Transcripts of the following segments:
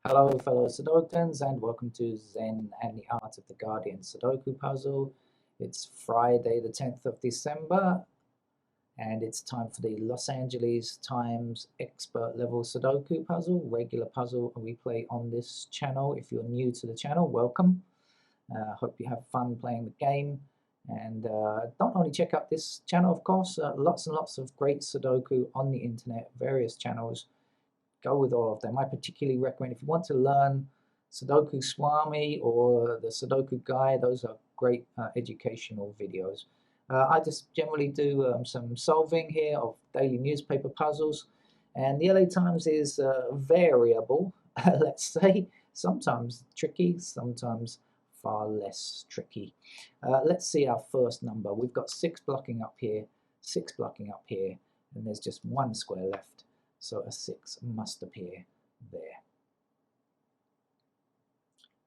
Hello, fellow Sudokans, and welcome to Zen and the Art of the Guardian Sudoku Puzzle. It's Friday, the 10th of December, and it's time for the Los Angeles Times Expert Level Sudoku Puzzle, regular puzzle we play on this channel. If you're new to the channel, welcome. Hope you have fun playing the game. And don't only check out this channel, of course, lots and lots of great Sudoku on the internet, various channels. Go with all of them. I particularly recommend if you want to learn Sudoku Swami or the Sudoku Guide, those are great educational videos. I just generally do some solving here of daily newspaper puzzles, and the LA Times is variable, let's say, sometimes tricky, sometimes far less tricky. Let's see our first number. We've got 6 blocking up here, 6 blocking up here, and there's just 1 square left. So a 6 must appear there.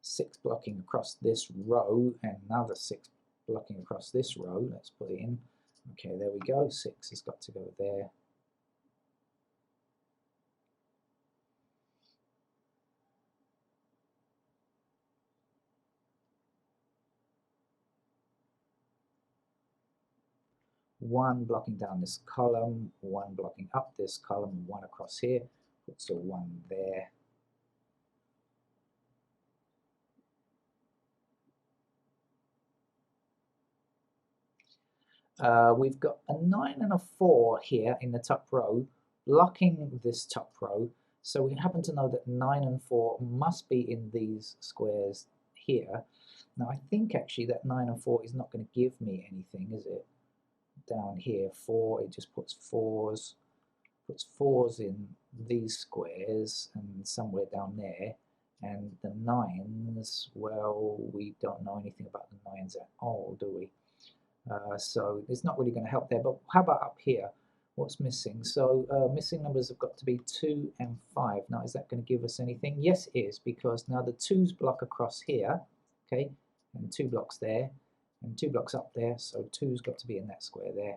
6 blocking across this row and another 6 blocking across this row. Let's put it in. Okay, there we go. 6 has got to go there. One blocking down this column, 1 blocking up this column, 1 across here. Puts a 1 there. We've got a 9 and a 4 here in the top row, blocking this top row. So we happen to know that 9 and 4 must be in these squares here. Now I think actually that 9 and 4 is not going to give me anything, is it? Down here, 4, it just puts 4s in these squares and somewhere down there. And the 9s, well, we don't know anything about the 9s at all, do we? So it's not really going to help there. But how about up here? What's missing? So missing numbers have got to be 2 and 5. Now, is that going to give us anything? Yes, it is, because now the 2s block across here, okay, and 2 blocks there, and 2 blocks up there, so 2's got to be in that square there.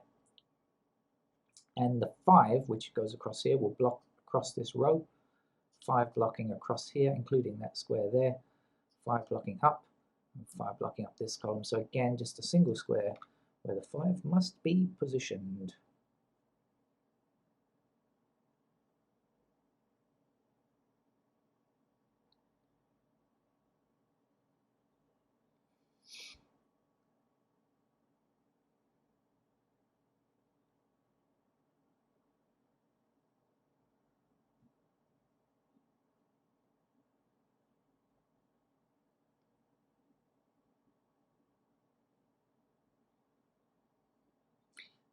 And the 5, which goes across here, will block across this row. 5 blocking across here, including that square there. 5 blocking up, and 5 blocking up this column. So again, just a single square where the 5 must be positioned.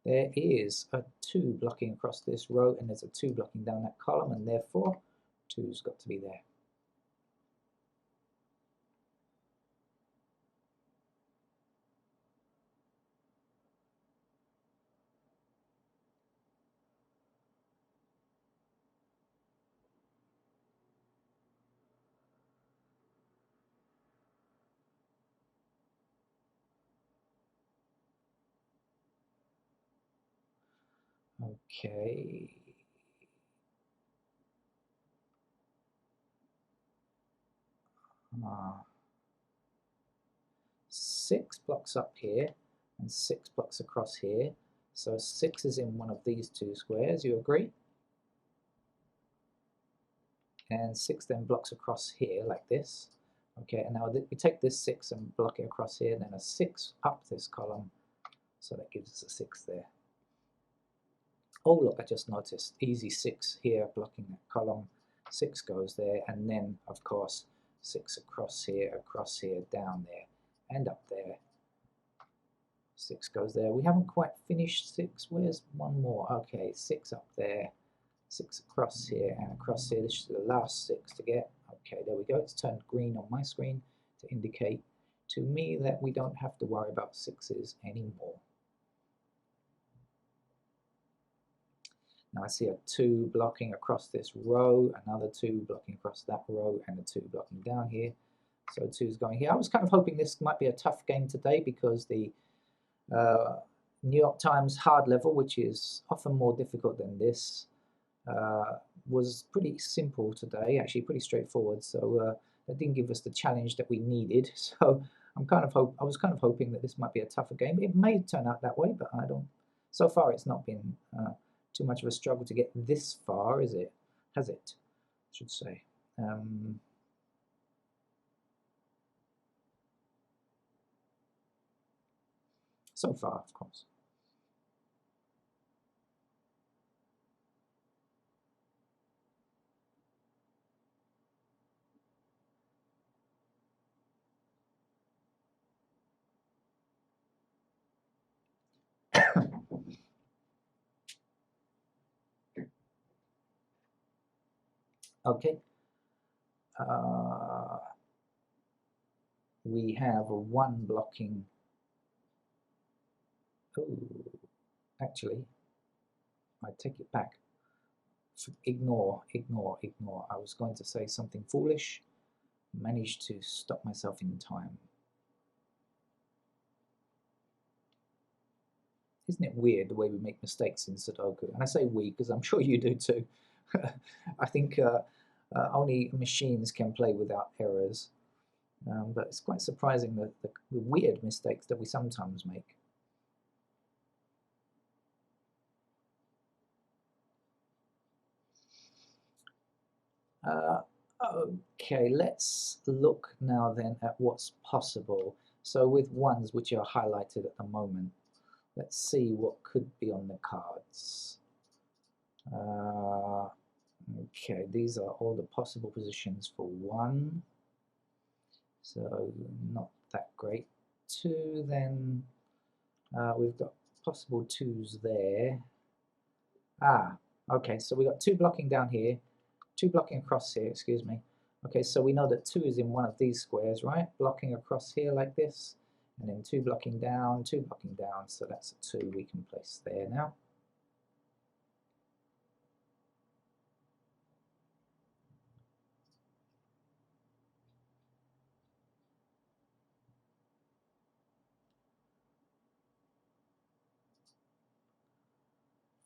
There is a 2 blocking across this row, and there's a 2 blocking down that column, and therefore 2's got to be there. Okay. Uh, 6 blocks up here and 6 blocks across here. So 6 is in one of these 2 squares, you agree? And 6 then blocks across here like this. Okay, and now we take this 6 and block it across here, and then a 6 up this column. So that gives us a 6 there. Oh, look, I just noticed. Easy 6 here, blocking that column. 6 goes there, and then, of course, 6 across here, down there, and up there. 6 goes there. We haven't quite finished 6. Where's one more? Okay, 6 up there, 6 across here, and across here. This is the last 6 to get. Okay, there we go. It's turned green on my screen to indicate to me that we don't have to worry about 6s anymore. Now I see a 2 blocking across this row, another 2 blocking across that row, and a 2 blocking down here. So 2's going here. I was kind of hoping this might be a tough game today because the New York Times hard level, which is often more difficult than this, was pretty simple today, actually pretty straightforward. So that didn't give us the challenge that we needed. So I was kind of hoping that this might be a tougher game. It may turn out that way, but I don't. So far, it's not been too much of a struggle to get this far, is it? Has it? I should say. So far, of course. Okay. We have one blocking. Oh, actually, I take it back. Ignore. I was going to say something foolish. Managed to stop myself in time. Isn't it weird the way we make mistakes in Sudoku? And I say we because I'm sure you do too. I think only machines can play without errors. But it's quite surprising the weird mistakes that we sometimes make. Okay, let's look now then at what's possible. So with ones which are highlighted at the moment, let's see what could be on the cards. Okay, these are all the possible positions for 1. So not that great. 2, then we've got possible 2s there. Okay, so we got 2 blocking down here, 2 blocking across here, excuse me. Okay, so we know that 2 is in one of these squares, right? Blocking across here like this, and then 2 blocking down, 2 blocking down, so that's a 2 we can place there now.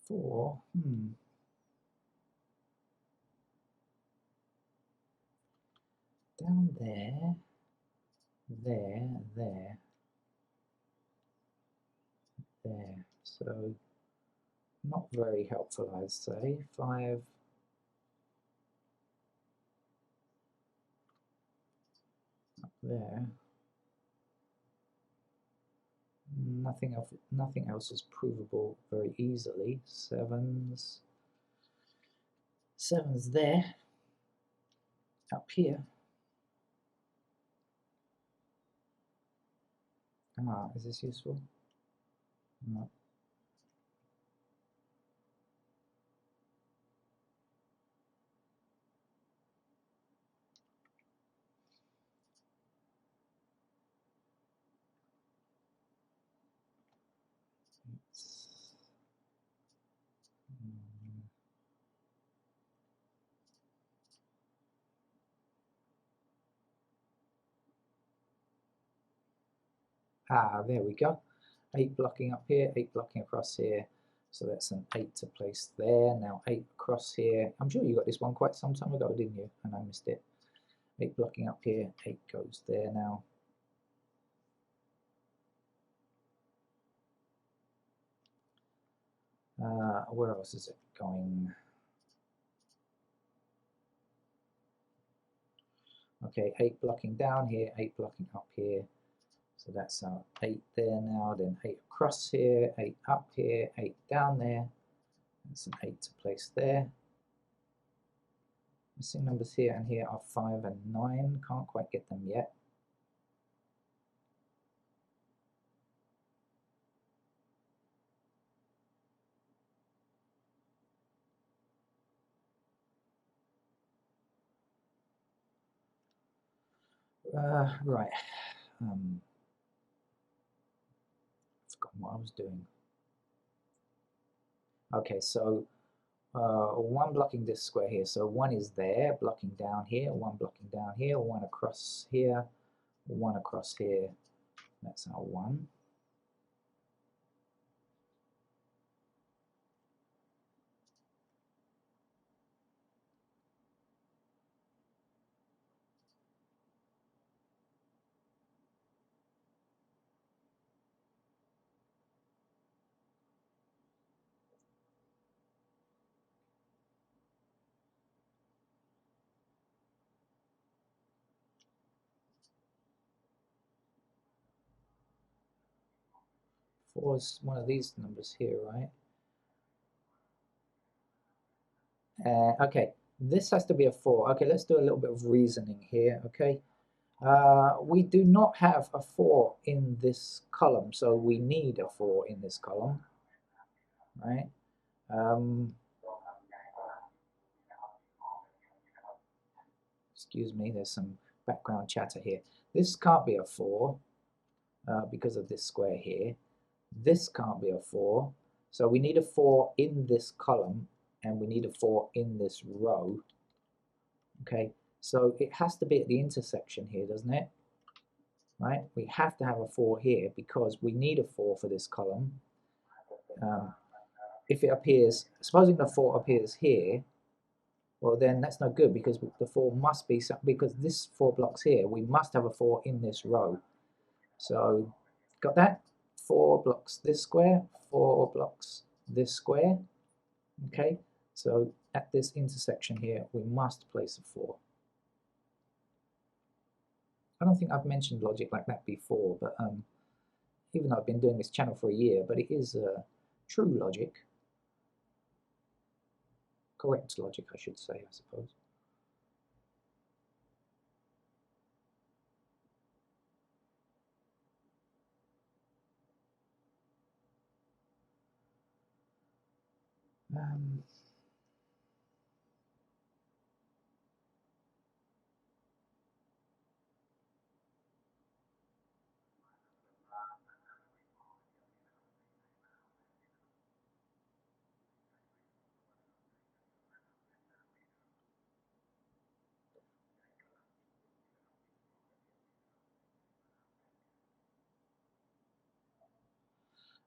Four, down there, there. So not very helpful, I'd say. 5, up there. Nothing else is provable very easily. 7's there. Up here. Is this useful? No. There we go. 8 blocking up here, 8 blocking across here. So that's an 8 to place there. Now 8 across here. I'm sure you got this one quite some time ago, didn't you? And I missed it. 8 blocking up here, 8 goes there now. Where else is it going? Okay, 8 blocking down here, 8 blocking up here. So that's our 8 there now, then 8 across here, 8 up here, 8 down there. That's an 8 to place there. Missing numbers here and here are 5 and 9. Can't quite get them yet. Right. Forgotten what I was doing. Okay, so 1 blocking this square here. So 1 is there, blocking down here, 1 blocking down here, 1 across here, 1 across here. That's our 1. 4 is one of these numbers here, right? Okay, this has to be a 4. Okay, let's do a little bit of reasoning here, okay? We do not have a 4 in this column, so we need a 4 in this column, right? Excuse me, there's some background chatter here. This can't be a 4 because of this square here. This can't be a 4, so we need a 4 in this column, and we need a 4 in this row. Okay, so it has to be at the intersection here, doesn't it? Right, we have to have a 4 here because we need a 4 for this column. If it appears, supposing the 4 appears here, well then that's no good because the 4 must be, because this 4 blocks here, we must have a 4 in this row. So, got that? 4 blocks this square, 4 blocks this square. Okay, so at this intersection here, we must place a 4. I don't think I've mentioned logic like that before, but even though I've been doing this channel for a year, but it is true logic. Correct logic, I should say, I suppose.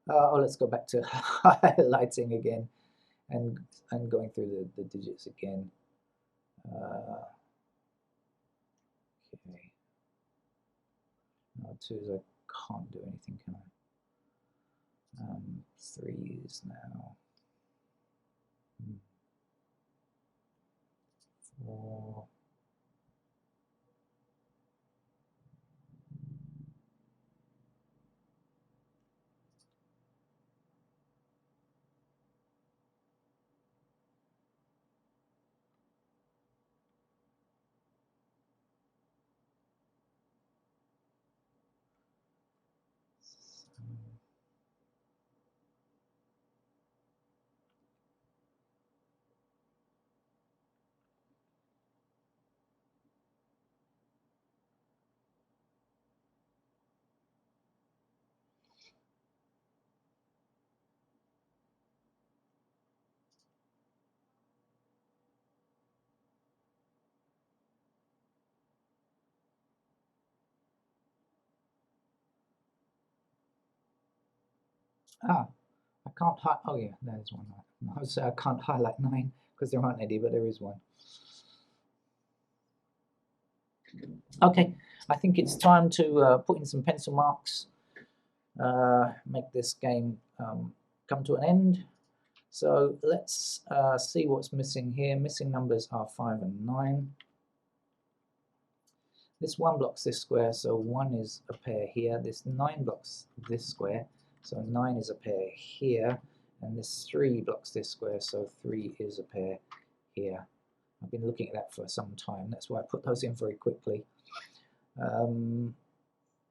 Oh, let's go back to highlighting again and going through the digits again. Okay. No, 2s I can't do anything, can I? 3s now. 4. Ah, I can't highlight. Oh yeah, there's one. I was I can't highlight 9 because there aren't any, but there is one. Okay, I think it's time to put in some pencil marks, make this game come to an end. So let's see what's missing here. Missing numbers are 5 and 9. This 1 blocks this square, so 1 is a pair here. This 9 blocks this square, so 9 is a pair here. And this 3 blocks this square, so 3 is a pair here. I've been looking at that for some time. That's why I put those in very quickly.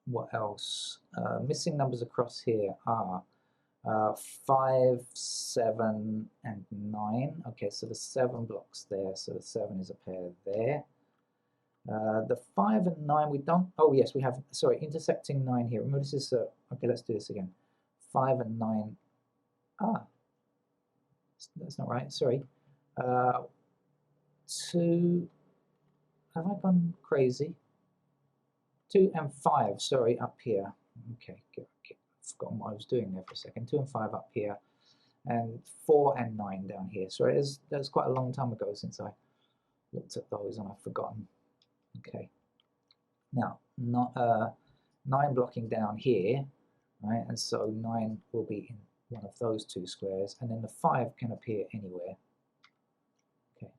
What else? Missing numbers across here are 5, 7, and 9. Okay, so the 7 blocks there, so the 7 is a pair there. The 5 and 9 we don't, oh yes, we have, sorry, intersecting 9 here. Remember this is, okay, let's do this again. 5 and 9, that's not right, sorry. 2, have I gone crazy? 2 and 5, sorry, up here. Okay, I've forgotten what I was doing there for a second. 2 and 5 up here, and 4 and 9 down here. Sorry, that was quite a long time ago since I looked at those and I've forgotten. Okay, now not 9 blocking down here, right? And so 9 will be in one of those 2 squares, and then the 5 can appear anywhere. Okay.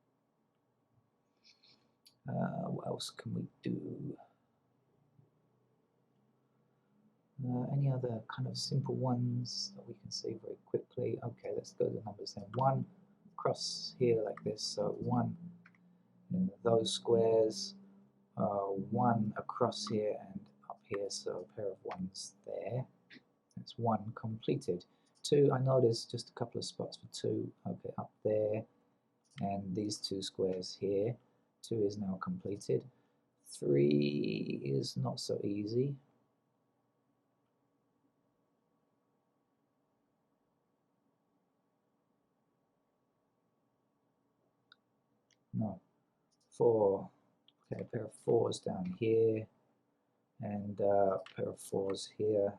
What else can we do? Any other kind of simple ones that we can see very quickly? Okay, let's go to the numbers then. 1 across here like this, so 1 in those squares, 1 across here and up here, so a pair of 1s there. That's 1 completed. 2, I know there's just a couple of spots for 2. Okay, up there, and these 2 squares here. 2 is now completed. 3 is not so easy. No. 4. Okay, a pair of 4s down here, and a pair of 4s here.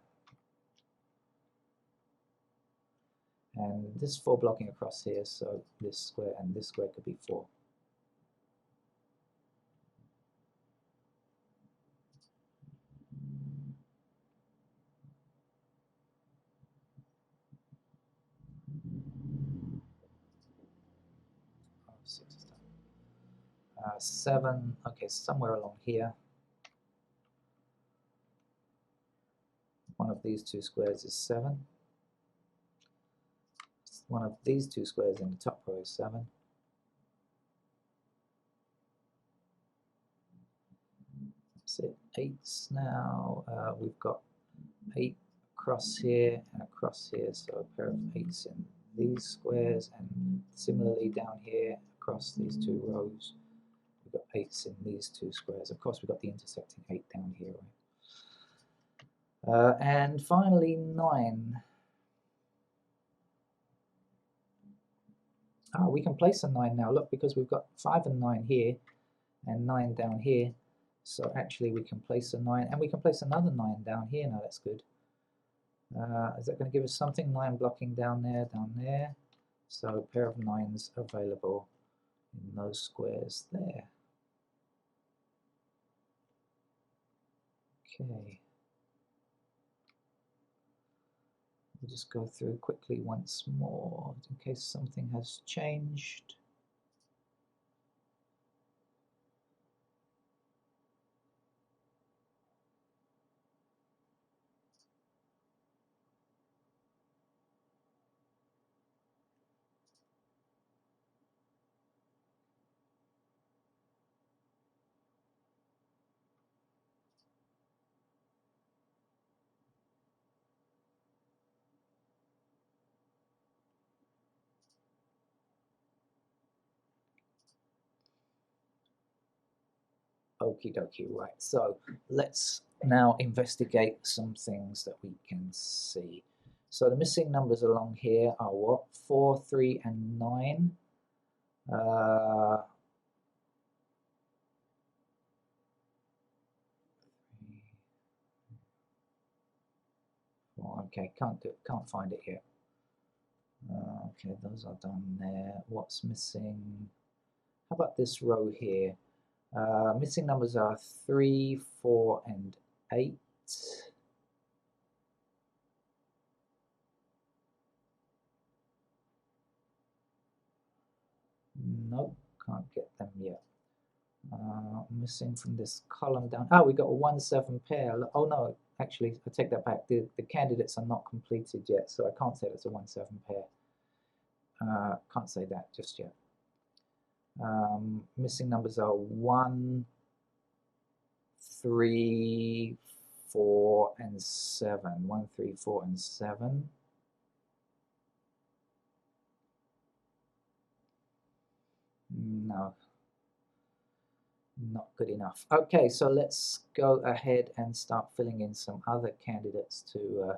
And this 4 blocking across here, so this square and this square could be 4. Oh, 6 is done. 7, okay, somewhere along here. One of these 2 squares is 7. One of these 2 squares in the top row is 7. That's it. 8s now. We've got 8 across here and across here, so a pair of 8s in these squares, and similarly down here across these 2 rows, we've got 8s in these 2 squares. Of course, we've got the intersecting 8 down here, right? And finally, 9. We can place a 9 now, look, because we've got 5 and 9 here, and 9 down here. So actually we can place a 9, and we can place another 9 down here now. That's good. Is that going to give us something? 9 blocking down there. So a pair of 9s available in those squares there. Okay. We'll just go through quickly once more in case something has changed. Okie dokie, right. So let's now investigate some things that we can see. So the missing numbers along here are what? 4, 3, and 9. Okay, can't find it here. Okay, those are done there. What's missing? How about this row here? Missing numbers are 3, 4, and 8. Nope, can't get them yet. Missing from this column down. We got a 1, 7 pair. Oh no, actually, I take that back. The candidates are not completed yet, so I can't say it's a 1, 7 pair. Can't say that just yet. Missing numbers are 1, 3, 4, and 7. 1, 3, 4, and 7. No, not good enough. Okay, so let's go ahead and start filling in some other candidates to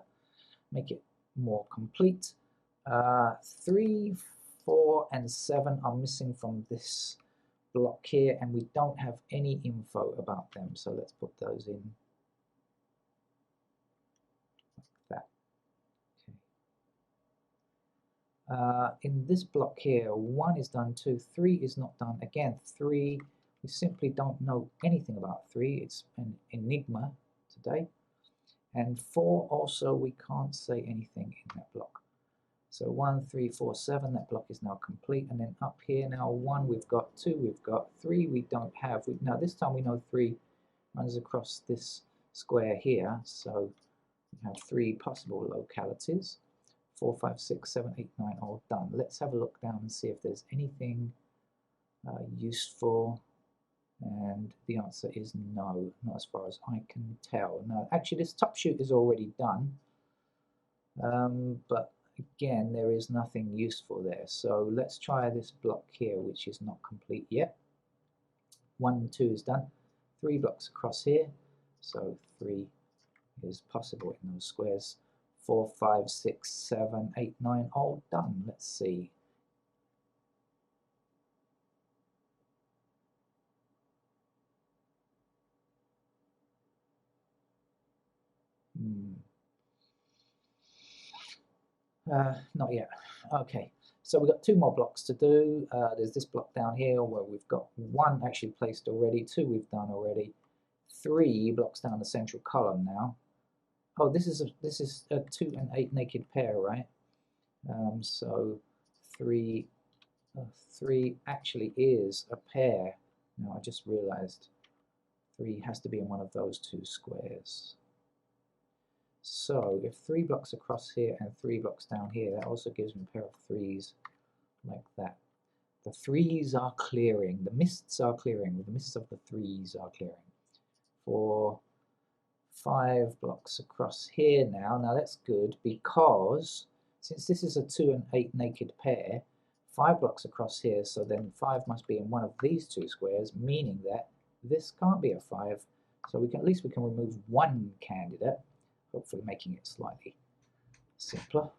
make it more complete. 3, 4, and 7 are missing from this block here, and we don't have any info about them, so let's put those in like that. Okay. In this block here, 1 is done, 2, 3 is not done. Again, 3, we simply don't know anything about 3. It's an enigma today. And 4 also, we can't say anything in that block. So 1, 3, 4, 7, that block is now complete. And then up here now, 1 we've got, 2 we've got, 3 we don't have. Now this time we know 3 runs across this square here. So We have 3 possible localities. 4, 5, 6, 7, 8, 9 all done. Let's have a look down and see if there's anything useful. And the answer is no, not as far as I can tell. No, actually this top shoot is already done. But again, there is nothing useful there. So let's try this block here, which is not complete yet. 1 and 2 is done. 3 blocks across here. So 3 is possible in those squares. 4, 5, 6, 7, 8, 9, all done. Let's see. Not yet. Okay, so we've got 2 more blocks to do. There's this block down here where we've got 1 actually placed already, 2 we've done already, 3 blocks down the central column now. Oh, this is a 2 and 8 naked pair, right? So 3 actually is a pair. Now I just realized 3 has to be in one of those 2 squares. So if 3 blocks across here and 3 blocks down here, that also gives me a pair of 3s like that. The 3s are clearing, the mists are clearing, the mists of the 3s are clearing. For 5 blocks across here now that's good because since this is a 2 and 8 naked pair, 5 blocks across here, so then 5 must be in one of these 2 squares, meaning that this can't be a 5. So we can, at least we can remove 1 candidate, hopefully making it slightly simpler.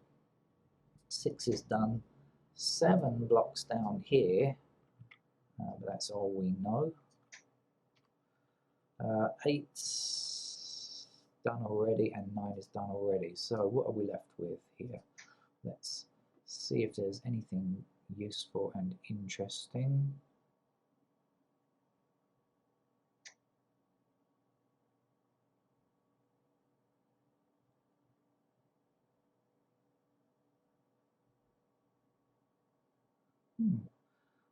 6 is done. 7 blocks down here, but that's all we know. 8's done already and 9 is done already. So what are we left with here? Let's see if there's anything useful and interesting.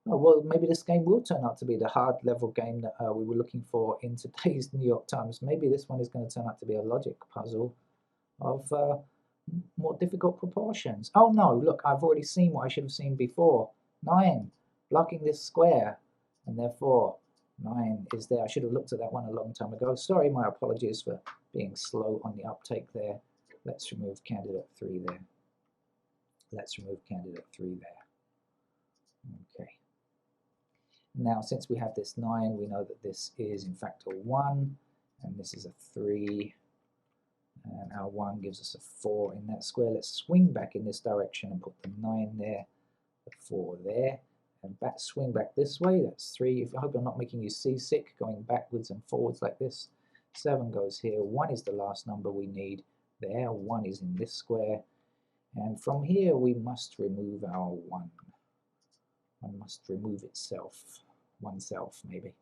Oh, well, maybe this game will turn out to be the hard level game that we were looking for in today's New York Times. Maybe this one is going to turn out to be a logic puzzle of more difficult proportions. Oh no, look, I've already seen what I should have seen before. 9, blocking this square, and therefore 9 is there. I should have looked at that one a long time ago. Sorry, my apologies for being slow on the uptake there. Let's remove candidate 3 there. Let's remove candidate 3 there. Okay. Now, since we have this 9, we know that this is in fact a 1, and this is a 3, and our 1 gives us a 4 in that square. Let's swing back in this direction and put the 9 there, the 4 there, and back, swing back this way. That's 3. I hope I'm not making you seasick, going backwards and forwards like this. 7 goes here. 1 is the last number we need there. 1 is in this square. And from here, we must remove our 1. One must remove itself. Oneself, maybe.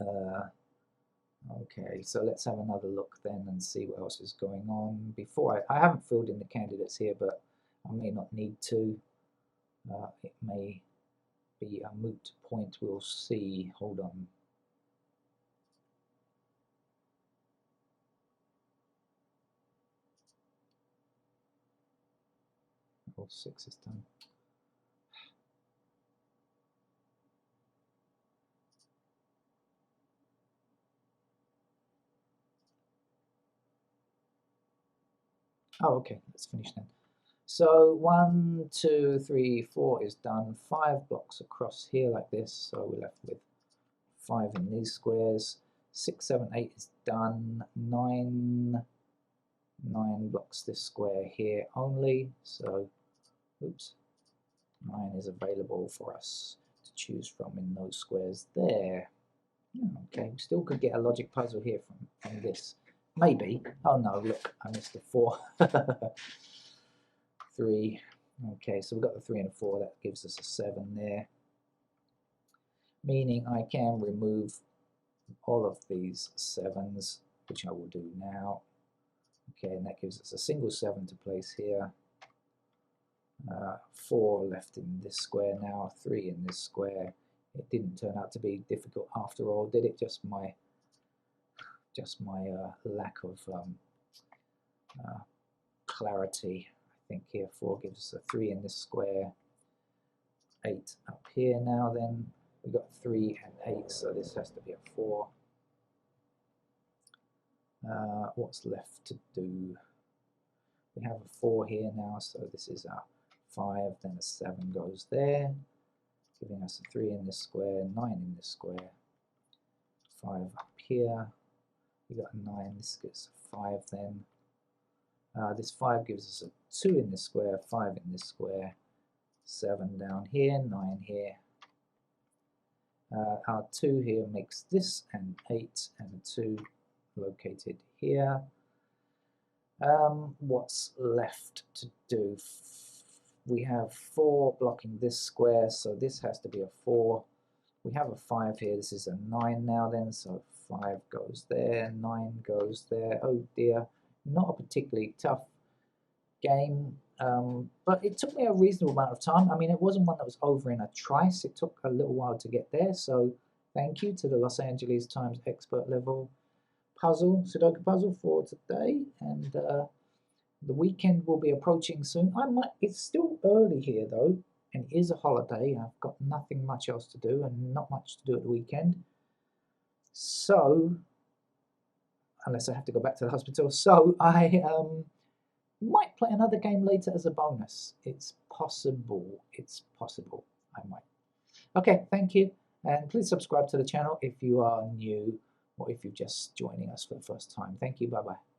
Okay, so let's have another look then and see what else is going on. Before I haven't filled in the candidates here, but I may not need to. It may be a moot point, we'll see. Hold on. Oh, 6 is done. Oh, okay, let's finish then. So 1, 2, 3, 4 is done. 5 blocks across here like this, so we're left with 5 in these squares. 6, 7, 8 is done. 9 blocks this square here only, so oops, 9 is available for us to choose from in those squares there. Okay, we still could get a logic puzzle here from this. Maybe. Oh no, look, I missed the 4. 3. Okay, so we've got the 3 and 4. That gives us a 7 there. Meaning I can remove all of these 7s, which I will do now. Okay, and that gives us a single 7 to place here. 4 left in this square now, 3 in this square. It didn't turn out to be difficult after all, did it? Just my just my lack of clarity. I think here 4 gives us a 3 in this square, 8 up here. Now then, we've got 3 and 8, so this has to be a 4. What's left to do? We have a 4 here now, so this is a 5, then a 7 goes there, giving us a 3 in this square, 9 in this square, 5 up here. We got a 9, this gives a 5 then. This 5 gives us a 2 in this square, 5 in this square, 7 down here, 9 here. Our 2 here makes this, and 8 and a 2 located here. What's left to do? We have 4 blocking this square, so this has to be a 4. We have a 5 here, this is a 9 now then, so 5 goes there, 9 goes there. Oh dear, not a particularly tough game, but it took me a reasonable amount of time. I mean, it wasn't one that was over in a trice. It took a little while to get there, so thank you to the Los Angeles Times expert level puzzle, Sudoku puzzle for today, and the weekend will be approaching soon. It's still early here though, and it is a holiday. I've got nothing much else to do and not much to do at the weekend. So, unless I have to go back to the hospital, so I might play another game later as a bonus. It's possible. It's possible. I might. Okay, thank you. And please subscribe to the channel if you are new or if you're just joining us for the first time. Thank you. Bye-bye.